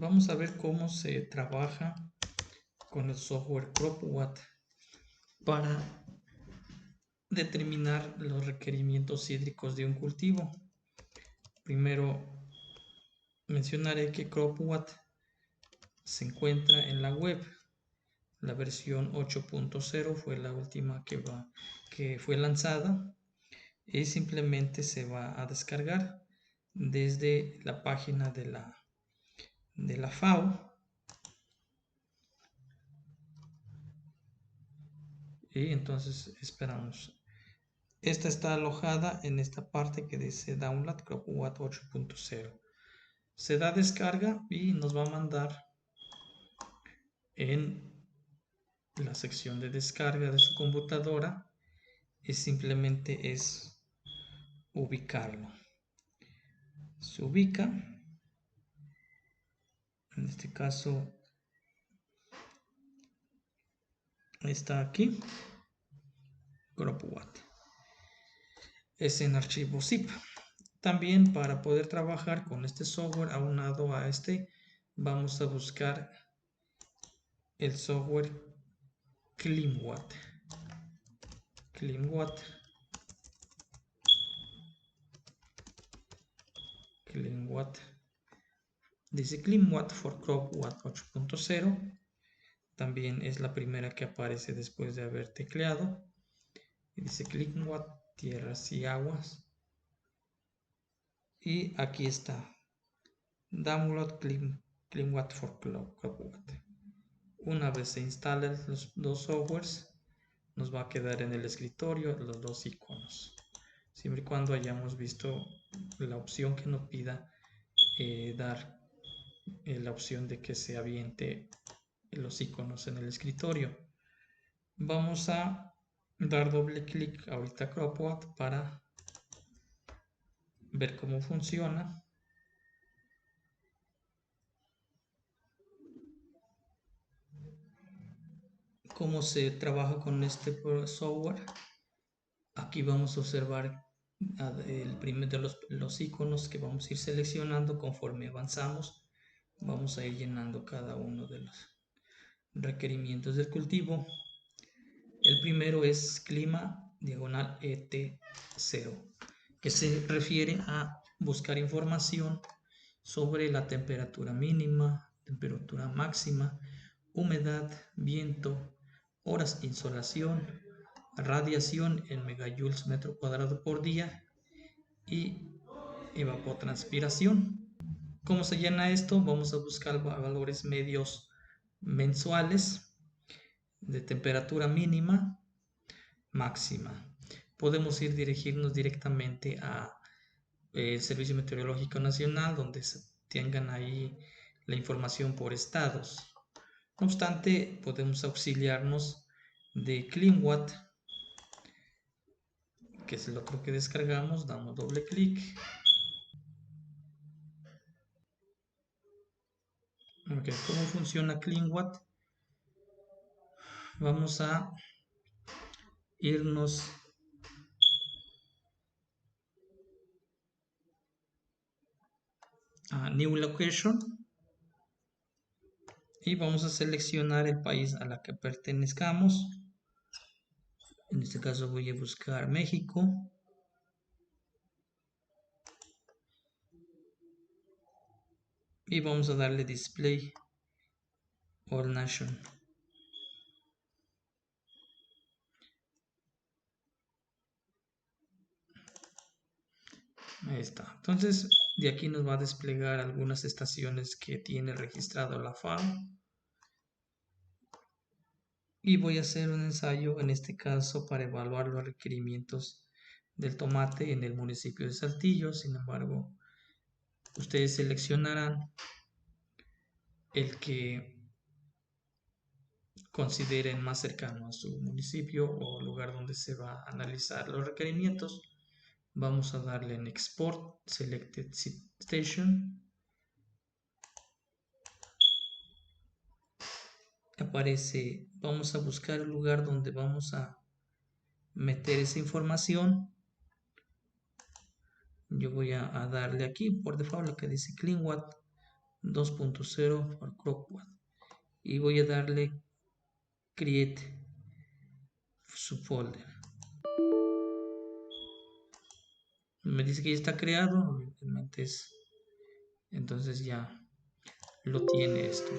Vamos a ver cómo se trabaja con el software CropWatt para determinar los requerimientos hídricos de un cultivo. Primero mencionaré que CropWatt se encuentra en la web. La versión 8.0 fue la última que fue lanzada y simplemente se va a descargar desde la página de la FAO. Y entonces esperamos. Esta está alojada en esta parte que dice Download CropWatt 8.0. Se da descarga y nos va a mandar en la sección de descarga de su computadora y simplemente es ubicarlo. Se ubica, en este caso está aquí, CropWatt. Es en archivo zip. También para poder trabajar con este software aunado a este, vamos a buscar el software CleanWatt. CleanWatt dice CleanWatt for CropWatt 8.0. También es la primera que aparece después de haber tecleado. Y dice CleanWatt, tierras y aguas. Y aquí está. Download CleanWatt for CropWatt. Una vez se instalen los dos softwares, nos va a quedar en el escritorio los dos iconos. Siempre y cuando hayamos visto la opción que nos pida dar la opción de que se aviente los iconos en el escritorio. Vamos a dar doble clic ahorita a CropWatt para ver cómo funciona. Cómo se trabaja con este software. Aquí vamos a observar el primero de los iconos que vamos a ir seleccionando conforme avanzamos. Vamos a ir llenando cada uno de los requerimientos del cultivo. El primero es clima diagonal ET0, que se refiere a buscar información sobre la temperatura mínima, temperatura máxima, humedad, viento, horas de insolación, radiación en megajoules metro cuadrado por día y evapotranspiración. ¿Cómo se llena esto? Vamos a buscar valores medios mensuales de temperatura mínima, máxima. Podemos dirigirnos directamente a el Servicio Meteorológico Nacional, donde tengan ahí la información por estados. No obstante, podemos auxiliarnos de CleanWatt, que es el otro que descargamos. Damos doble clic. Okay, ¿cómo funciona CleanWatt? Vamos a irnos a New Location y vamos a seleccionar el país a la que pertenezcamos. En este caso voy a buscar México. Y vamos a darle Display All Nation. Ahí está. Entonces, de aquí nos va a desplegar algunas estaciones que tiene registrado la FAO. Y voy a hacer un ensayo, en este caso, para evaluar los requerimientos del tomate en el municipio de Saltillo. Sin embargo, ustedes seleccionarán el que consideren más cercano a su municipio o lugar donde se va a analizar los requerimientos. Vamos a darle en Export Selected Station. Aparece, vamos a buscar el lugar donde vamos a meter esa información. Yo voy a darle aquí por default lo que dice CleanWatt 2.0 for Crockpad y voy a darle create subfolder. Me dice que ya está creado, evidentemente entonces ya lo tiene esto.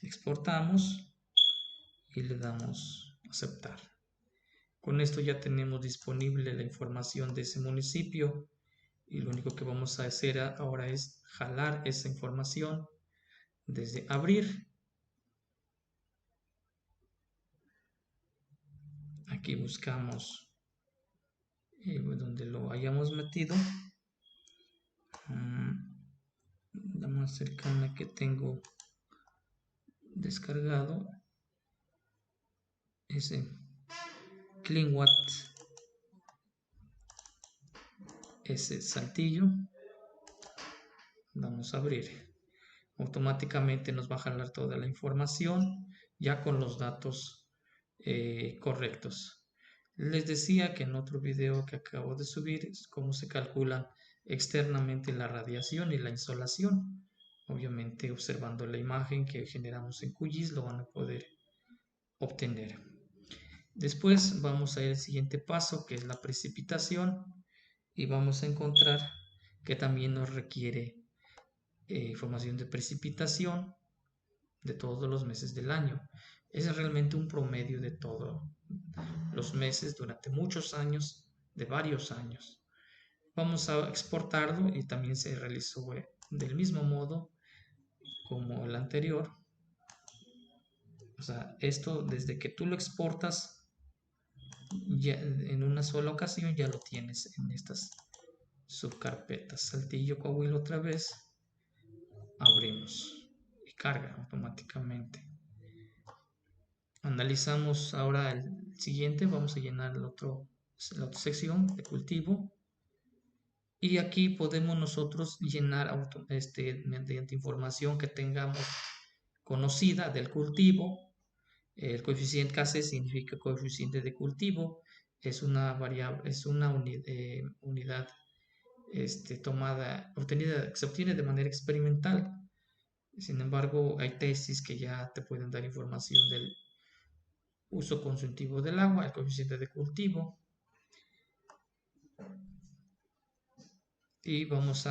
Exportamos y le damos aceptar. Con esto ya tenemos disponible la información de ese municipio y lo único que vamos a hacer ahora es jalar esa información desde abrir. Aquí buscamos donde lo hayamos metido. La más cercana que tengo descargado es CleanWatt, ese Saltillo. Vamos a abrir. Automáticamente nos va a jalar toda la información ya con los datos correctos. Les decía que en otro video que acabo de subir es cómo se calcula externamente la radiación y la insolación. Obviamente observando la imagen que generamos en QGIS lo van a poder obtener. Después vamos a ir al siguiente paso, que es la precipitación, y vamos a encontrar que también nos requiere información de precipitación de todos los meses del año. Es realmente un promedio de todos los meses durante muchos años, de varios años. Vamos a exportarlo y también se realizó del mismo modo como el anterior. O sea, esto desde que tú lo exportas ya en una sola ocasión ya lo tienes en estas subcarpetas. Saltillo, Coahuila otra vez. Abrimos y carga automáticamente. Analizamos ahora el siguiente. Vamos a llenar la otra sección de cultivo. Y aquí podemos nosotros llenar mediante información que tengamos conocida del cultivo. El coeficiente KC significa coeficiente de cultivo. Es una variable, es una unidad obtenida, se obtiene de manera experimental. Sin embargo, hay tesis que ya te pueden dar información del uso consultivo del agua, el coeficiente de cultivo. Y vamos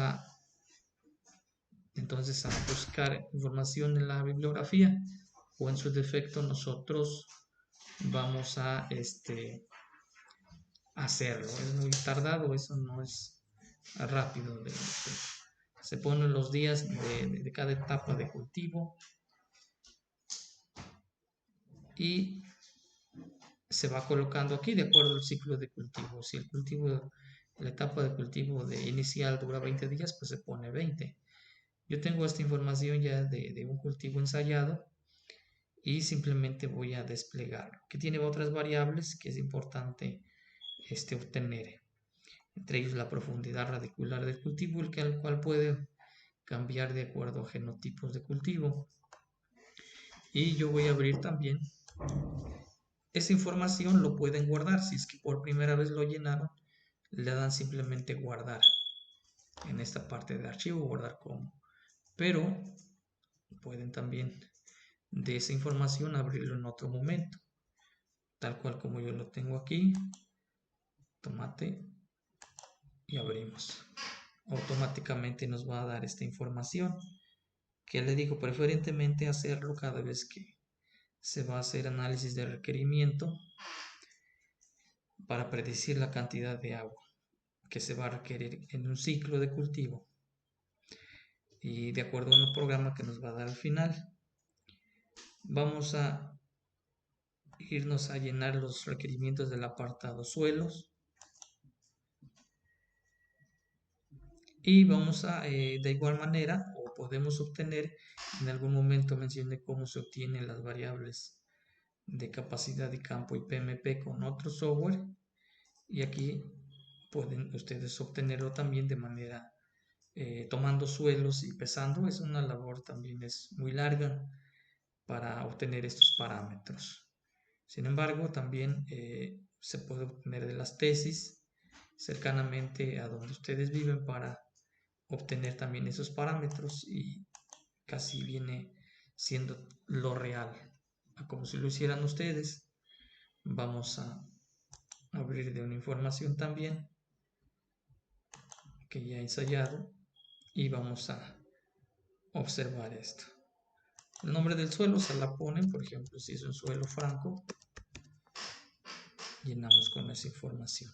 entonces a buscar información en la bibliografía, o en su defecto nosotros vamos a hacerlo. Es muy tardado, eso no es rápido. Se ponen los días de cada etapa de cultivo y se va colocando aquí de acuerdo al ciclo de cultivo. Si la etapa de cultivo inicial dura 20 días, pues se pone 20. Yo tengo esta información ya de un cultivo ensayado y simplemente voy a desplegarlo, que tiene otras variables que es importante obtener, entre ellos la profundidad radicular del cultivo, el cual puede cambiar de acuerdo a genotipos de cultivo. Y yo voy a abrir también esa información. Lo pueden guardar, si es que por primera vez lo llenaron, le dan simplemente guardar en esta parte de archivo, guardar como, pero pueden también de esa información abrirlo en otro momento, tal cual como yo lo tengo aquí. Tomate y abrimos. Automáticamente nos va a dar esta información, que le digo preferentemente hacerlo cada vez que se va a hacer análisis de requerimiento para predecir la cantidad de agua que se va a requerir en un ciclo de cultivo y de acuerdo a un programa que nos va a dar al final. Vamos a irnos a llenar los requerimientos del apartado suelos y vamos a de igual manera, o podemos obtener, en algún momento mencioné cómo se obtienen las variables de capacidad de campo y PMP con otro software, y aquí pueden ustedes obtenerlo también de manera tomando suelos y pesando. Es una labor también es muy larga para obtener estos parámetros. Sin embargo, también se puede obtener de las tesis cercanamente a donde ustedes viven para obtener también esos parámetros y casi viene siendo lo real, como si lo hicieran ustedes. Vamos a abrir de una información también que ya he ensayado y vamos a observar esto. El nombre del suelo se la ponen, por ejemplo, si es un suelo franco, llenamos con esa información.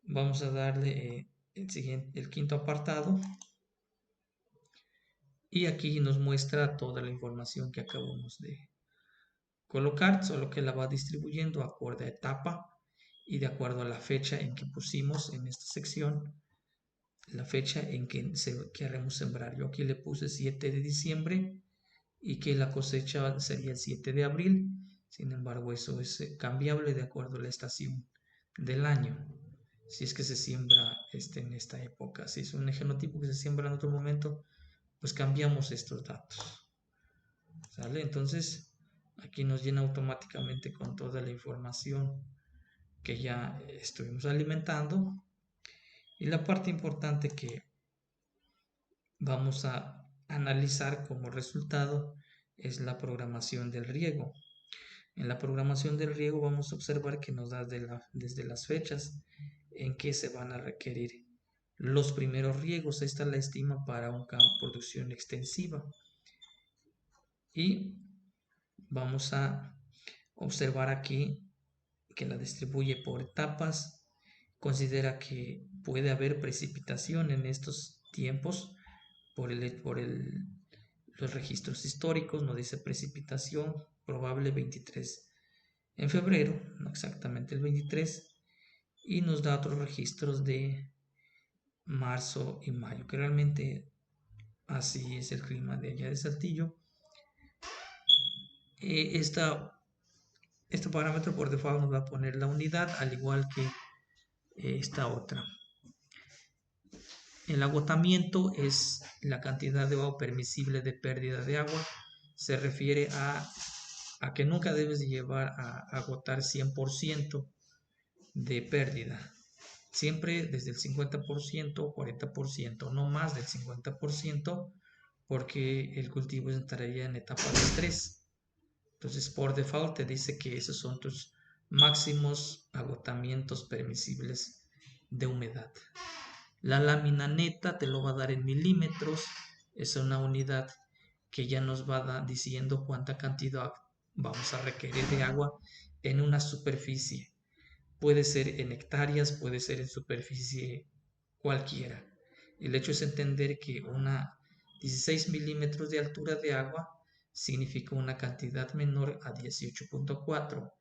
Vamos a darle el quinto apartado y aquí nos muestra toda la información que acabamos de colocar, solo que la va distribuyendo acorde a etapa y de acuerdo a la fecha en que pusimos en esta sección, la fecha en que queremos sembrar. Yo aquí le puse 7 de diciembre y que la cosecha sería el 7 de abril. Sin embargo, eso es cambiable de acuerdo a la estación del año. Si es que se siembra en esta época, si es un genotipo que se siembra en otro momento, pues cambiamos estos datos. ¿Sale? Entonces, aquí nos llena automáticamente con toda la información que ya estuvimos alimentando. Y la parte importante que vamos a analizar como resultado es la programación del riego. En la programación del riego vamos a observar que nos da desde las fechas en que se van a requerir los primeros riegos. Esta es la estima para una producción extensiva. Y vamos a observar aquí que la distribuye por etapas. Considera que puede haber precipitación en estos tiempos por los registros históricos. Nos dice precipitación probable 23 en febrero, no exactamente el 23, y nos da otros registros de marzo y mayo, que realmente así es el clima de allá de Saltillo. Este parámetro por default nos va a poner la unidad, al igual que esta otra. El agotamiento es la cantidad de agua permisible de pérdida de agua. Se refiere a que nunca debes de llevar a agotar 100% de pérdida. Siempre desde el 50% o 40%, no más del 50%, porque el cultivo entraría en etapa de estrés. Entonces, por default te dice que esos son tus máximos agotamientos permisibles de humedad. La lámina neta te lo va a dar en milímetros. Es una unidad que ya nos va diciendo cuánta cantidad vamos a requerir de agua en una superficie. Puede ser en hectáreas, puede ser en superficie cualquiera. El hecho es entender que una 16 milímetros de altura de agua significa una cantidad menor a 18.4.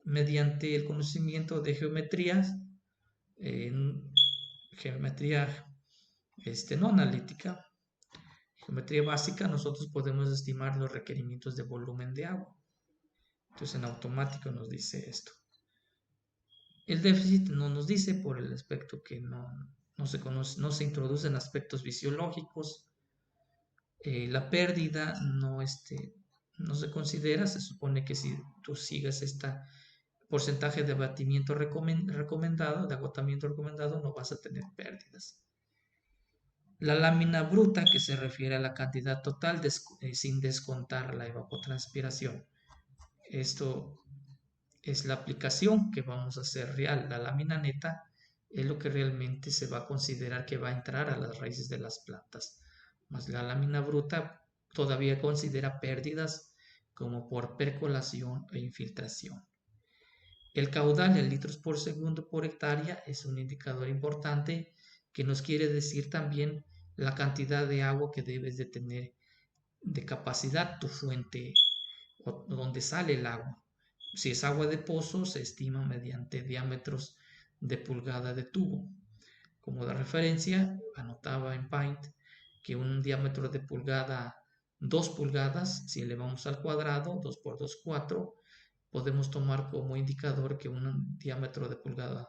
Mediante el conocimiento de geometrías, geometría no analítica, geometría básica, nosotros podemos estimar los requerimientos de volumen de agua. Entonces en automático nos dice esto. El déficit no nos dice por el aspecto que no se conoce, no se introducen aspectos fisiológicos. La pérdida no se considera. Se supone que si tú sigas este porcentaje de abatimiento recomendado, de agotamiento recomendado, no vas a tener pérdidas. La lámina bruta, que se refiere a la cantidad total sin descontar la evapotranspiración. Esto es la aplicación que vamos a hacer real. La lámina neta es lo que realmente se va a considerar que va a entrar a las raíces de las plantas. Más la lámina bruta todavía considera pérdidas como por percolación e infiltración. El caudal en litros por segundo por hectárea es un indicador importante que nos quiere decir también la cantidad de agua que debes de tener de capacidad tu fuente o donde sale el agua. Si es agua de pozo, se estima mediante diámetros de pulgada de tubo. Como de referencia, anotaba en Paint que un diámetro de pulgada, 2 pulgadas, si elevamos al cuadrado, 2 por 2, 4, podemos tomar como indicador que un diámetro de pulgada,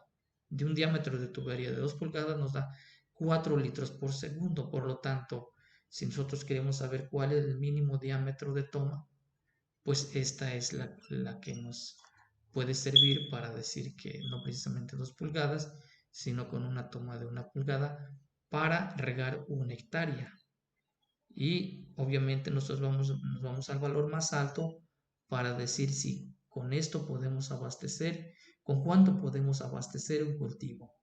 de un diámetro de tubería de 2 pulgadas nos da 4 litros por segundo. Por lo tanto, si nosotros queremos saber cuál es el mínimo diámetro de toma, pues esta es la que nos puede servir para decir que no precisamente 2 pulgadas, sino con una toma de 1 pulgada, para regar 1 hectárea. Y obviamente nosotros nos vamos al valor más alto para decir si con esto podemos abastecer, con cuánto podemos abastecer un cultivo.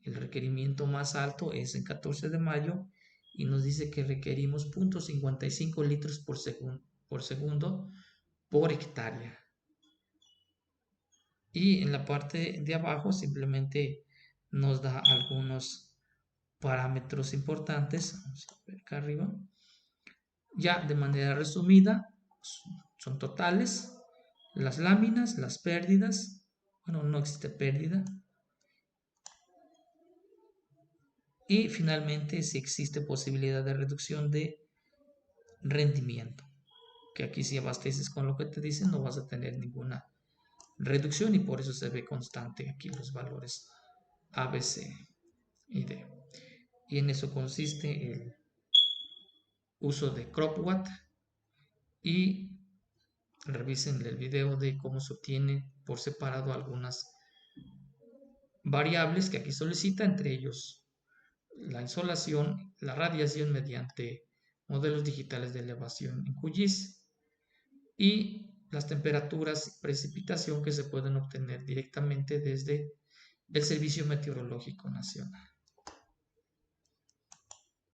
El requerimiento más alto es en 14 de mayo y nos dice que requerimos 0.55 litros por segundo por hectárea. Y en la parte de abajo simplemente nos da algunos parámetros importantes. Vamos a ver acá arriba. Ya de manera resumida, son totales, las láminas, las pérdidas, bueno, no existe pérdida, y finalmente si existe posibilidad de reducción de rendimiento, que aquí si abasteces con lo que te dicen no vas a tener ninguna reducción y por eso se ve constante aquí los valores A, B, C y D. Y en eso consiste el uso de CropWatt y revisen el video de cómo se obtiene por separado algunas variables que aquí solicita, entre ellos la insolación, la radiación mediante modelos digitales de elevación en QGIS y las temperaturas y precipitación que se pueden obtener directamente desde el Servicio Meteorológico Nacional.